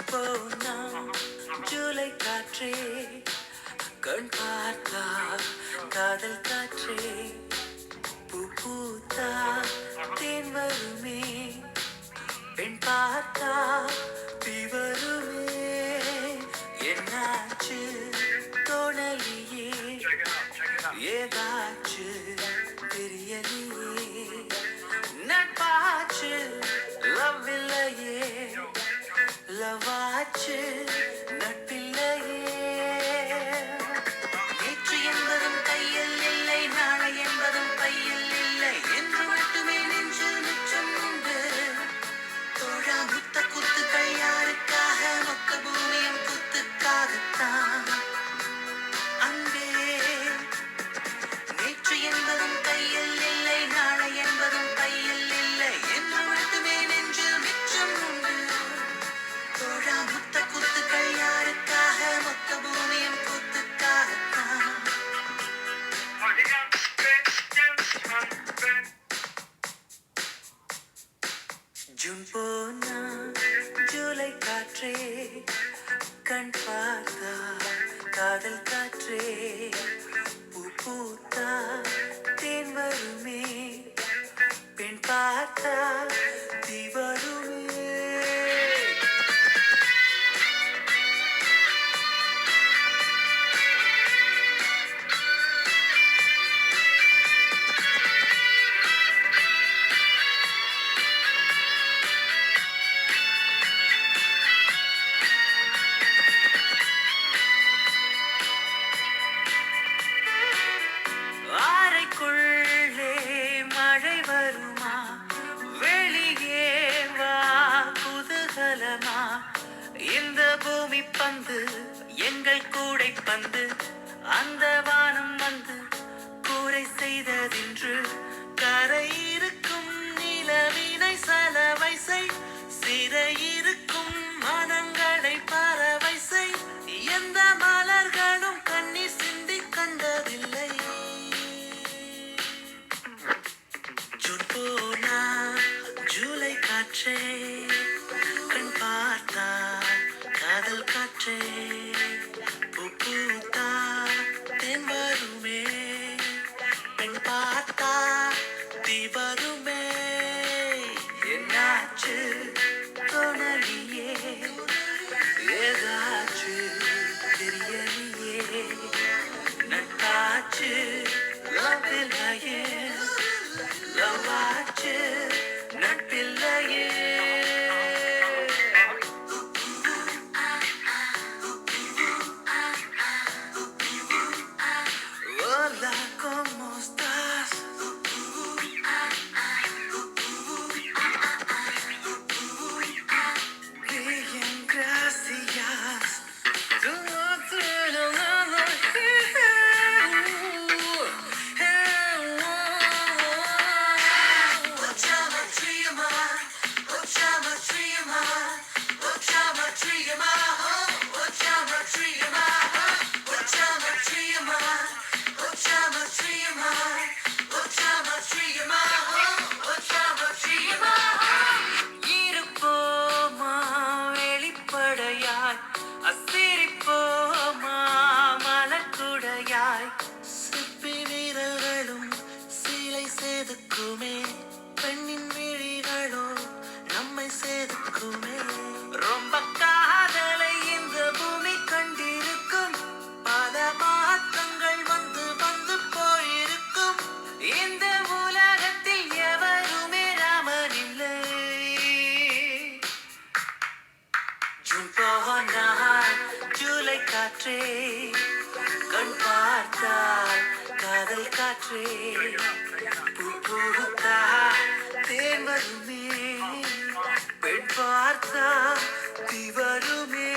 போனா ஜூலை காற்றே கண் பார்த்தா காதல் காற்றே பூ பூத்தா தேன் வருமே பெண் பார்த்தா தீ வருமே என்னாச்சு தோணலியே ஏதாச்சு தெரியலையே நட்பாச்சு லவ் இல்லையே லவாச்சு நட்பில்லையே நேற்று என்பதும் கையில் இல்லை நாளை என்பதும் பையில் இல்லை என்று மட்டுமே நெஞ்சில் மிச்சம் உண்டு தோழா முத்த குத்துக்கள் யாருக்காக மொத்த பூமியும் குத்துக்காகத்தான் அன்பே நேற்று என்பதும் கையில் இல்லை நாளை என்பதும் பையில் இல்லை என்று மட்டுமே நெஞ்சில் மிச்சம் உண்டு தோழா முத்த குத்துக்கள் யாருக்காக மொத்த பூமியும் குத்துக்காகத்தான் ஜூன் போனா ஜூலை காற்றே கண் பார்த்தா காதல் காற்றே பூ பூத்தா தேன் வருமே பெண் பார்த்தா தீ வருமே அறைக்குள்ளே மழை வருமா வெளியே வா குதூகலமா இந்த பூமி பந்து எங்கள் கூடை பந்து அந்த வானம் வந்து கூரை செய்ததென்று கரை இருக்கும் நிலவினை சலவை செய் சிறை இருக்கும் மனங்களை பறவை செய் எந்த மலர்களும் கண்ணீர் சிந்தி கண்டதில்லை ஜூன் போனா ஜூலை காற்றே கண் பார்த்தா காதல் காற்றே பூ பூத்தா தேன் வருமே பெண் பார்த்தா தீ வருமே என்னாச்சு தோணலியே ஏதாச்சு தெரியலையே நட்டாச்சு லவ் இல்லையே லவாச்சு நட்பில்லையே Hola, ¿cómo estás? Bien, gracias. இருப்போமா வெளிப்படையாய் அசிரிப்போமா மலக்குடையாய் சிப்பி வீரர்களும் சிலை செதுக்குமே பெண்ணின் விழிகளோ நம்மை செதுக்குமே ரொம்ப காதலை இந்த பூமி கண்டிருக்கும் பல மாற்றங்கள் வந்து வந்து போயிருக்கும் இந்த உலகத்தில் எவருமே ராமன் இல்லை ஜூன் போனால் ஜூலை காற்றே கண் பார்த்தால் காதல் காற்றே பூ பூத்தா தேன் வருமே பெண் பார்த்தா தீ வருமே